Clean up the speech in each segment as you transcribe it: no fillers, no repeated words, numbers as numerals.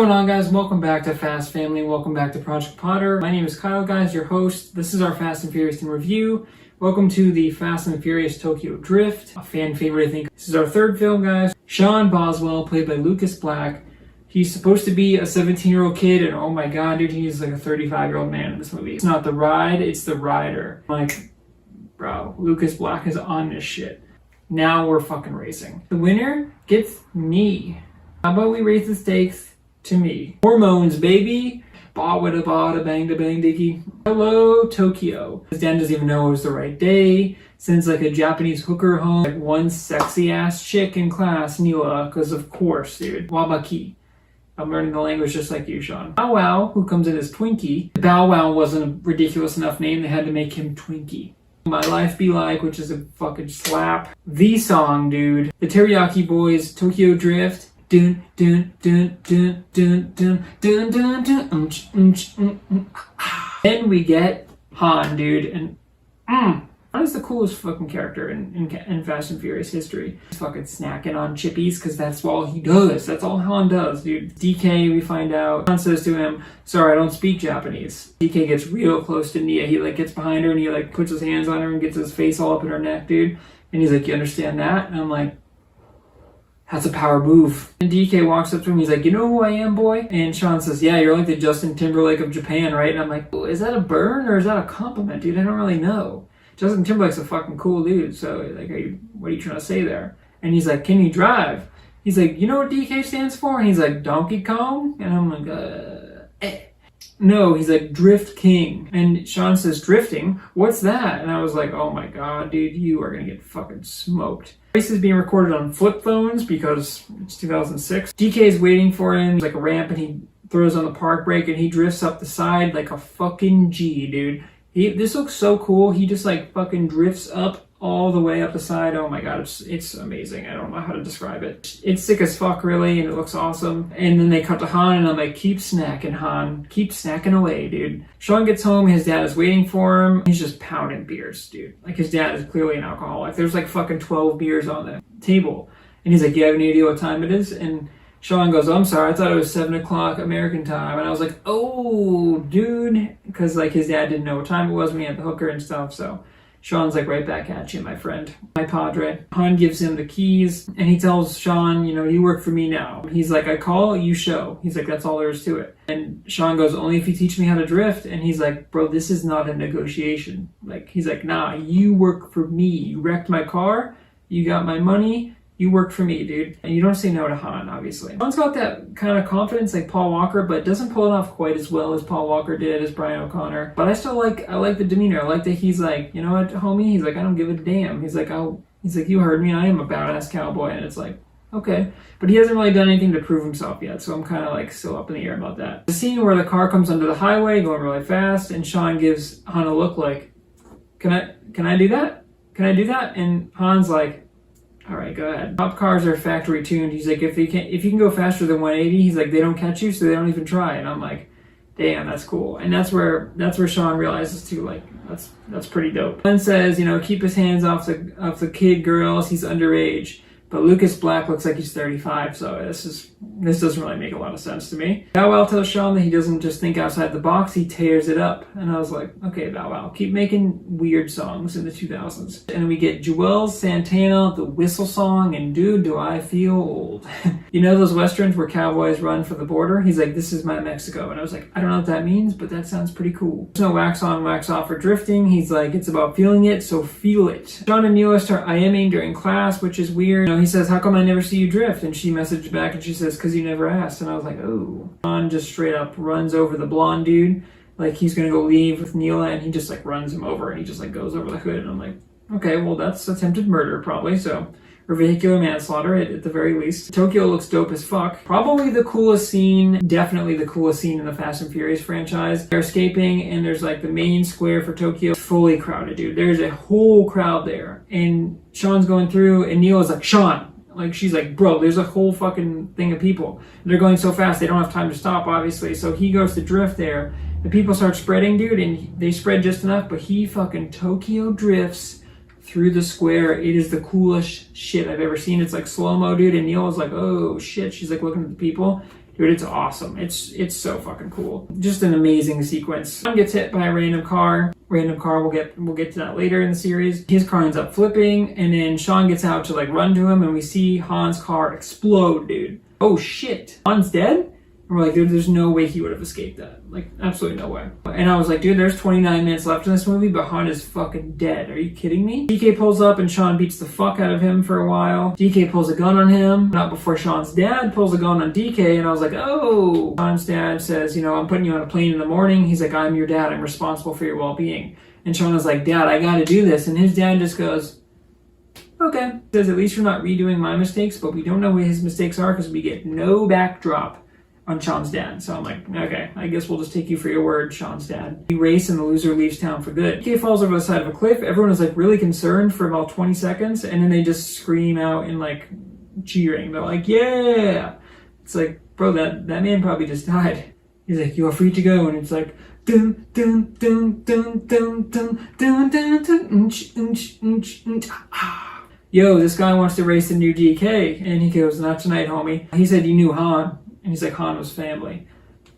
going on, guys? Welcome back to Fast Family. Welcome back to Project Potter. My name is Kyle, guys, your host. This is our Fast and Furious team review. Welcome to the Fast and Furious Tokyo Drift, a fan favorite, I think. This is our third film, guys. Sean Boswell, played by Lucas Black. He's supposed to be a 17-year-old kid, and oh my god, dude, he's like a 35-year-old man in this movie. It's not the ride, it's the rider. Like, bro, Lucas Black is on this shit. Now we're fucking racing. The winner gets me. How about we raise the stakes to me? Hormones, baby. Ba wada ba da bang da bang diggy. Hello, Tokyo. His dad doesn't even know it was the right day. Sends like a Japanese hooker home. Like one sexy ass chick in class, Neela, because of course, dude. Wabaki. I'm learning the language just like you, Sean. Bow Wow, who comes in as Twinkie. Bow Wow wasn't a ridiculous enough name. They had to make him Twinkie. My Life Be Like, which is a fucking slap. The song, dude. The Teriyaki Boys, Tokyo Drift. Dun dun dun dun dun dun dun dun dun. Then we get Han, dude, and Han is the coolest fucking character in Fast and Furious history. He's fucking snacking on chippies because that's all he does. That's all Han does, dude. DK, we find out, Han says to him, "Sorry, I don't speak Japanese." DK gets real close to Nia. He like gets behind her and he like puts his hands on her and gets his face all up in her neck, dude. And he's like, "You understand that?" And I'm like, that's a power move. And DK walks up to him, he's like, "You know who I am, boy?" And Sean says, "Yeah, you're like the Justin Timberlake of Japan, right?" And I'm like, well, is that a burn or is that a compliment, dude? I don't really know. Justin Timberlake's a fucking cool dude, so like, what are you trying to say there? And he's like, "Can you drive?" He's like, "You know what DK stands for?" And he's like, "Donkey Kong?" And I'm like, No, he's like, "Drift King." And Sean says, "Drifting? What's that?" And I was like, oh my god, dude, you are gonna get fucking smoked. Race is being recorded on flip phones because it's 2006. DK is waiting for him. There's like a ramp and he throws on the park brake and he drifts up the side like a fucking G, dude. This looks so cool. He just like fucking drifts up all the way up the side. Oh my god, it's amazing. I don't know how to describe it. It's sick as fuck, really, and it looks awesome. And then they cut to Han and I'm like, keep snacking, Han. Keep snacking away, dude. Sean gets home, his dad is waiting for him. He's just pounding beers, dude. Like, his dad is clearly an alcoholic. There's like fucking 12 beers on the table. And he's like, "You have any idea what time it is?" And Sean goes, "Oh, I'm sorry, I thought it was 7 o'clock American time." And I was like, oh, dude. Because like his dad didn't know what time it was when he had the hooker and stuff, so Sean's like, "Right back at you, my friend, my padre." Han gives him the keys and he tells Sean, "You know, you work for me now." He's like, "I call, you show." He's like, "That's all there is to it." And Sean goes, "Only if you teach me how to drift." And he's like, "Bro, this is not a negotiation." Like, he's like, "Nah, you work for me. You wrecked my car. You got my money. You work for me, dude." And you don't say no to Han, obviously. Han's got that kind of confidence like Paul Walker, but doesn't pull it off quite as well as Paul Walker did, as Brian O'Connor. But I like the demeanor. I like that he's like, "You know what, homie?" He's like, "I don't give a damn." He's like, "You heard me. I am a badass cowboy." And it's like, okay. But he hasn't really done anything to prove himself yet, so I'm kind of like still up in the air about that. The scene where the car comes onto the highway going really fast and Sean gives Han a look like, can I do that? Can I do that? And Han's like, "All right, go ahead." Top cars are factory tuned. He's like, if you can go faster than 180, he's like, they don't catch you, so they don't even try. And I'm like, damn, that's cool. And that's where Sean realizes too, like, that's pretty dope. Glenn says, you know, keep his hands off the kid, girls. He's underage. But Lucas Black looks like he's 35, so this doesn't really make a lot of sense to me. Bow Wow tells Sean that he doesn't just think outside the box, he tears it up. And I was like, okay, Bow Wow, keep making weird songs in the 2000s. And we get Joel Santana, the whistle song, and "Dude, Do I Feel Old." You know those westerns where cowboys run for the border? He's like, "This is my Mexico." And I was like, I don't know what that means, but that sounds pretty cool. There's no wax on, wax off for drifting. He's like, it's about feeling it, so feel it. Sean and Neela start IMing during class, which is weird. You know, he says, "How come I never see you drift?" And she messaged back and she says, "'Cause you never asked." And I was like, oh. Sean just straight up runs over the blonde dude. Like, he's gonna go leave with Neela and he just like runs him over and he just like goes over the hood. And I'm like, okay, well, that's attempted murder probably, so, or vehicular manslaughter at the very least. Tokyo looks dope as fuck. Probably the coolest scene, definitely the coolest scene in the Fast and Furious franchise. They're escaping and there's like the main square for Tokyo, fully crowded, dude. There's a whole crowd there. And Sean's going through and Neela's like, "Sean." Like, she's like, "Bro, there's a whole fucking thing of people. They're going so fast, they don't have time to stop, obviously." So he goes to drift there. The people start spreading, dude, and they spread just enough, but he fucking Tokyo drifts through the square. It is the coolest shit I've ever seen. It's like slow-mo, dude, and Neil was like, oh shit. She's like looking at the people, Dude, it's awesome. It's so fucking cool. Just an amazing sequence. Han gets hit by a random car. We'll get to that later in the series. His car ends up flipping, and then Sean gets out to like run to him, and we see Han's car explode, dude. Oh shit. Han's dead? And we're like, dude, there's no way he would have escaped that. Like, absolutely no way. And I was like, dude, there's 29 minutes left in this movie, but Han is fucking dead. Are you kidding me? DK pulls up and Sean beats the fuck out of him for a while. DK pulls a gun on him. Not before Sean's dad pulls a gun on DK, and I was like, oh. Sean's dad says, you know, I'm putting you on a plane in the morning. He's like, I'm your dad. I'm responsible for your well-being. And Sean was like, Dad, I gotta do this. And his dad just goes, okay. He says, at least you're not redoing my mistakes, but we don't know what his mistakes are because we get no backdrop on Sean's dad. So I'm like, okay, I guess we'll just take you for your word, Sean's dad. We race and the loser leaves town for good. DK falls over the side of a cliff. Everyone is like really concerned for about 20 seconds, and then they just scream out and like cheering. They're like, yeah. It's like, bro, that man probably just died. He's like, you are free to go. And it's like, dun dun dun dun dun dun dun dun dun. Yo, this guy wants to race the new DK. And he goes, not tonight, homie. He said you knew Han. And he's like, Han was family.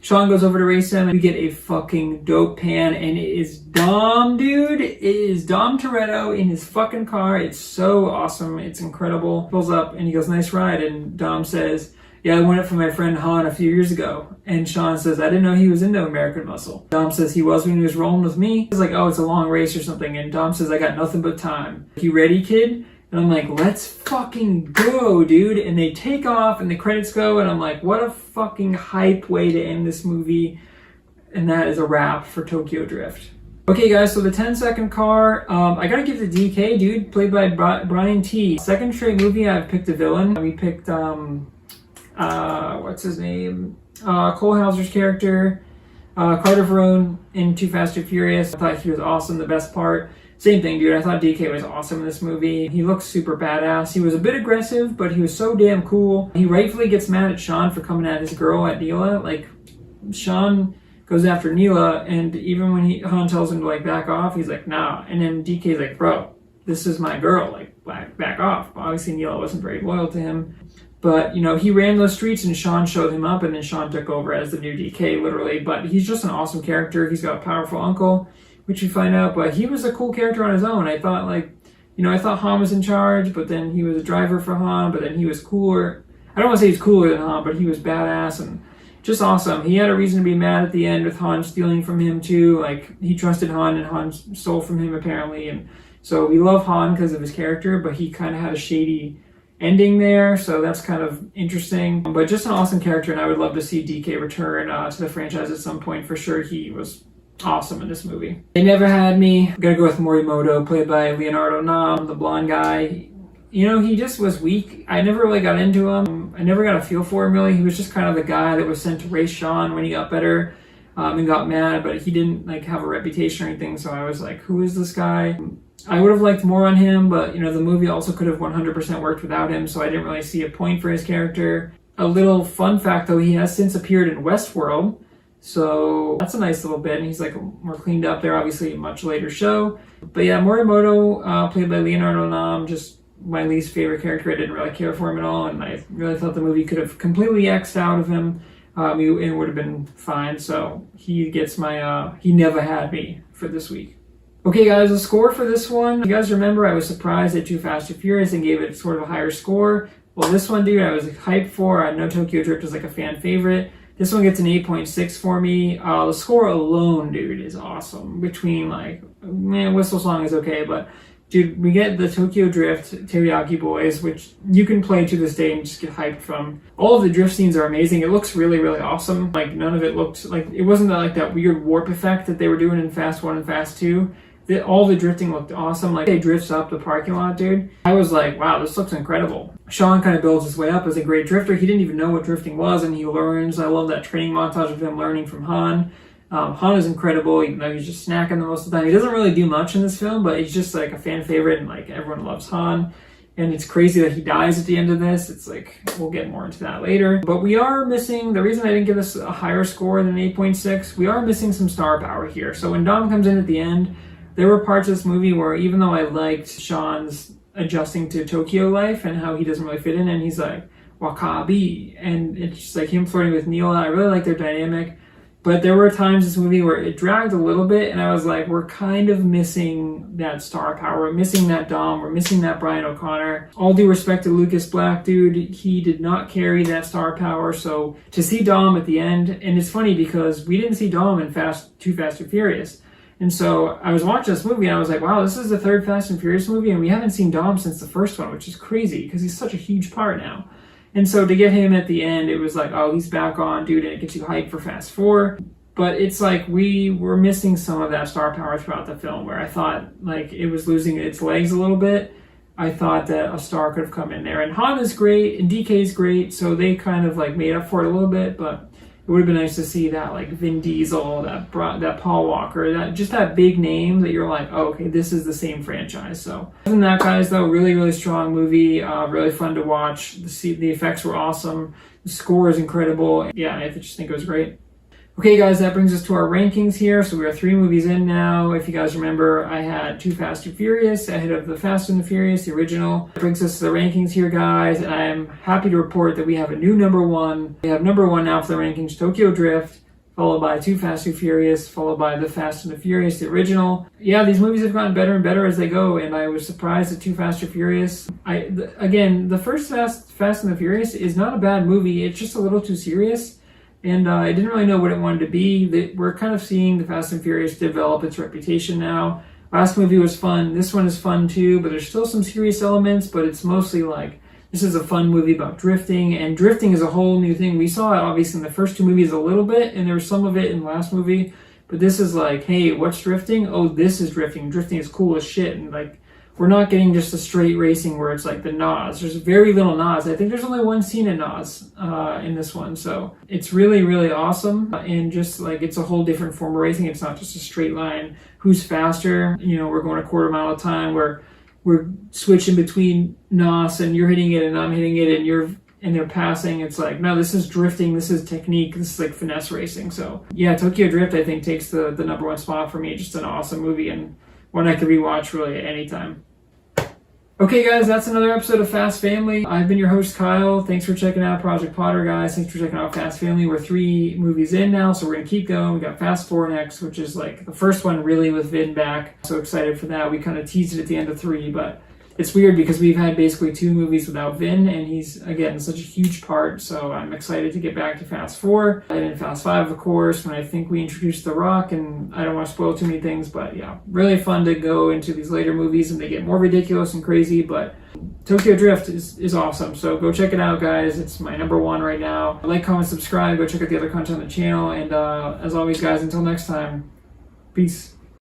Sean goes over to race him, and we get a fucking dope pan, and it is Dom, dude. It is Dom Toretto in his fucking car. It's so awesome. It's incredible. Pulls up, and he goes, nice ride. And Dom says, yeah, I won it from my friend Han a few years ago. And Sean says, I didn't know he was into American Muscle. Dom says he was when he was rolling with me. He's like, oh, it's a long race or something. And Dom says, I got nothing but time. You ready, kid? And I'm like, let's fucking go, dude. And they take off and the credits go. And I'm like, what a fucking hype way to end this movie. And that is a wrap for Tokyo Drift. Okay, guys, so the 10-second car. I gotta give the DK, dude, played by Brian T. Second straight movie I've picked a villain. We picked, what's his name? Cole Hauser's character. Carter Verone in Too Fast, Too Furious. I thought he was awesome, the best part. Same thing, dude. I thought DK was awesome in this movie. He looks super badass. He was a bit aggressive, but he was so damn cool. He rightfully gets mad at Sean for coming at his girl, at Neela. Like, Sean goes after Neela, and even when Han tells him to, like, back off, he's like, nah. And then DK's like, bro, this is my girl. Like, back off. Obviously, Neela wasn't very loyal to him. But, you know, he ran those streets, and Sean showed him up, and then Sean took over as the new DK, literally. But he's just an awesome character. He's got a powerful uncle, which we find out, but he was a cool character on his own. I thought, like, you know, I thought Han was in charge, but then he was a driver for Han, but then he was cooler. I don't want to say he's cooler than Han, but he was badass and just awesome. He had a reason to be mad at the end with Han stealing from him too. Like, he trusted Han and Han stole from him apparently. And so we love Han because of his character, but he kind of had a shady ending there, so that's kind of interesting. But just an awesome character, and I would love to see DK return to the franchise at some point for sure. He was awesome in this movie. They Never Had Me. I'm gonna go with Morimoto, played by Leonardo Nam, the blonde guy. You know, he just was weak. I never really got into him. I never got a feel for him, really. He was just kind of the guy that was sent to race Sean when he got better and got mad, but he didn't, like, have a reputation or anything, so I was like, who is this guy? I would have liked more on him, but, you know, the movie also could have 100% worked without him, so I didn't really see a point for his character. A little fun fact, though, he has since appeared in Westworld, so that's a nice little bit, and he's like more cleaned up there, obviously a much later show. But yeah, Morimoto, played by Leonardo Nam, just my least favorite character. I didn't really care for him at all, and I really thought the movie could have completely X'd out of him. It would have been fine, so he gets my He Never Had Me for this week. Okay guys, the score for this one. You guys remember I was surprised at Too Fast, Too Furious and gave it sort of a higher score. Well, this one, dude, I was hyped for. I know Tokyo Drift was like a fan favorite. This one gets an 8.6 for me. The score alone, dude, is awesome. Between, like, man, Whistle Song is okay, but dude, we get the Tokyo Drift Teriyaki Boys, which you can play to this day and just get hyped from. All of the drift scenes are amazing. It looks really, really awesome. Like, none of it looked like, it wasn't like that weird warp effect that they were doing in Fast 1 and Fast 2. All the drifting looked awesome. Like, they drifts up the parking lot, dude. I was like, wow, this looks incredible. Sean kind of builds his way up as a great drifter. He didn't even know what drifting was, and he learns. I love that training montage of him learning from Han. Han is incredible, even though he's just snacking the most of the time. He doesn't really do much in this film, but he's just like a fan favorite, and like everyone loves Han. And it's crazy that he dies at the end of this. It's like, we'll get more into that later. But we are missing, the reason I didn't give this a higher score than 8.6, we are missing some star power here. So when Dom comes in at the end, there were parts of this movie where even though I liked Sean's adjusting to Tokyo life and how he doesn't really fit in, and he's like, Wakabi, and it's just like him flirting with Neela. I really like their dynamic. But there were times in this movie where it dragged a little bit, and I was like, we're kind of missing that star power. We're missing that Dom. We're missing that Brian O'Connor. All due respect to Lucas Black, dude, he did not carry that star power. So to see Dom at the end, and it's funny because we didn't see Dom in Too Fast and Furious. And so I was watching this movie, and I was like, wow, this is the third Fast and Furious movie, and we haven't seen Dom since the first one, which is crazy because he's such a huge part now. And so to get him at the end, it was like, oh, he's back on, dude, and it gets you hyped for Fast 4. But it's like we were missing some of that star power throughout the film, where I thought like it was losing its legs a little bit. I thought that a star could have come in there. And Han is great, and DK is great, so they kind of like made up for it a little bit, but it would have been nice to see that like Vin Diesel, that Paul Walker, that just that big name that you're like, oh, okay, this is the same franchise. So other than that, guys, though, really, really strong movie, really fun to watch. The effects were awesome. The score is incredible. Yeah, I just think it was great. Okay, guys, that brings us to our rankings here. So we are 3 movies in now. If you guys remember, I had Too Fast and Furious ahead of The Fast and the Furious, the original. That brings us to the rankings here, guys, and I am happy to report that we have a new number 1. We have number 1 now for the rankings, Tokyo Drift, followed by Too Fast and Furious, followed by The Fast and the Furious, the original. Yeah, these movies have gotten better and better as they go, and I was surprised at Too Fast and Furious. Again, the first Fast and the Furious is not a bad movie. It's just a little too serious. And I didn't really know what it wanted to be. We're kind of seeing the Fast and Furious develop its reputation now. Last movie was fun. This one is fun too, but there's still some serious elements, but it's mostly like, this is a fun movie about drifting, and drifting is a whole new thing. We saw it obviously in the first 2 movies a little bit, and there was some of it in the last movie, but this is like, hey, what's drifting? Oh, this is drifting. Drifting is cool as shit, and like, we're not getting just a straight racing where it's like the Nas. There's very little Nas. I think there's only one scene in Nas in this one. So it's really, really awesome. And just like, it's a whole different form of racing. It's not just a straight line. Who's faster? You know, we're going a quarter mile at a time where we're switching between Nas and you're hitting it and I'm hitting it and they're passing. It's like, no, this is drifting. This is technique. This is like finesse racing. So yeah, Tokyo Drift, I think, takes the number 1 spot for me. Just an awesome movie and one I could rewatch really at any time. Okay, guys, that's another episode of Fast Family. I've been your host, Kyle. Thanks for checking out Project Potter, guys. Thanks for checking out Fast Family. We're 3 movies in now, so we're going to keep going. We got Fast 4 next, which is like the first one really with Vin back. So excited for that. We kind of teased it at the end of 3, but it's weird because we've had basically 2 movies without Vin, and he's, again, such a huge part, so I'm excited to get back to Fast 4. And in Fast 5, of course, when I think we introduced The Rock, and I don't want to spoil too many things, but yeah, really fun to go into these later movies, and they get more ridiculous and crazy, but Tokyo Drift is awesome, so go check it out, guys. It's my number 1 right now. Like, comment, subscribe, go check out the other content on the channel, and as always, guys, until next time, peace.